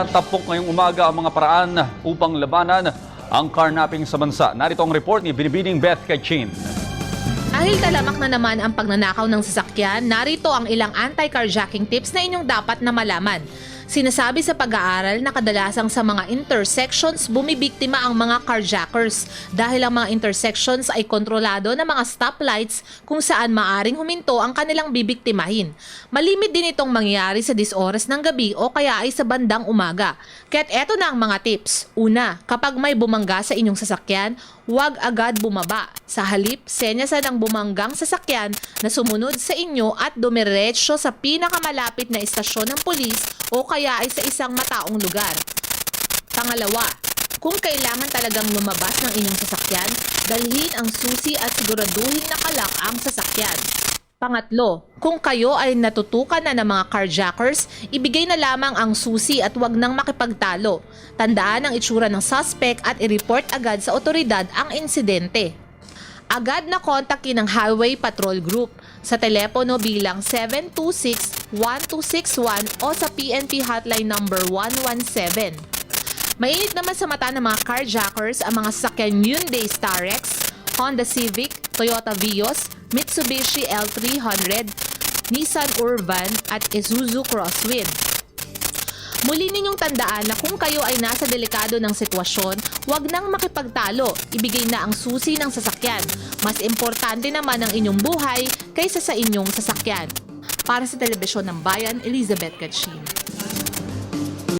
Tapok ngayong umaga ang mga paraan upang labanan ang carnapping sa bansa. Narito ang report ni Binibining Beth Kachin. Dahil talamak na naman ang pagnanakaw ng sasakyan, narito ang ilang anti-carjacking tips na inyong dapat na malaman. Sinasabi sa pag-aaral na kadalasang sa mga intersections bumibiktima ang mga carjackers dahil ang mga intersections ay kontrolado ng mga stoplights kung saan maaring huminto ang kanilang bibiktimahin. Malimit din itong mangyayari sa 10 oras ng gabi o kaya ay sa bandang umaga. Kaya't eto na ang mga tips. Una, kapag may bumangga sa inyong sasakyan, huwag agad bumaba. Sa halip, senyasan ang bumanggang sasakyan na sumunod sa inyo at dumiretso sa pinakamalapit na istasyon ng pulis o kaya ay sa isang mataong lugar. Pangalawa, kung kailangan talagang lumabas ng inyong sasakyan, dalhin ang susi at siguraduhin nakalak ang sasakyan. Pangatlo, kung kayo ay natutukan na ng mga carjackers, ibigay na lamang ang susi at huwag nang makipagtalo. Tandaan ang itsura ng suspect at i-report agad sa otoridad ang insidente. Agad na kontakin ang Highway Patrol Group sa telepono bilang 726-1261 o sa PNP hotline number 117. Mainit naman sa mata ng mga carjackers ang mga sasakyan Hyundai Starex, Honda Civic, Toyota Vios, Mitsubishi L300, Nissan Urban at Isuzu Crosswind. Muli ninyong tandaan na kung kayo ay nasa delikado ng sitwasyon, huwag nang makipagtalo, ibigay na ang susi ng sasakyan. Mas importante naman ang inyong buhay kaysa sa inyong sasakyan. Para sa Telebisyon ng Bayan, Elizabeth Kachin.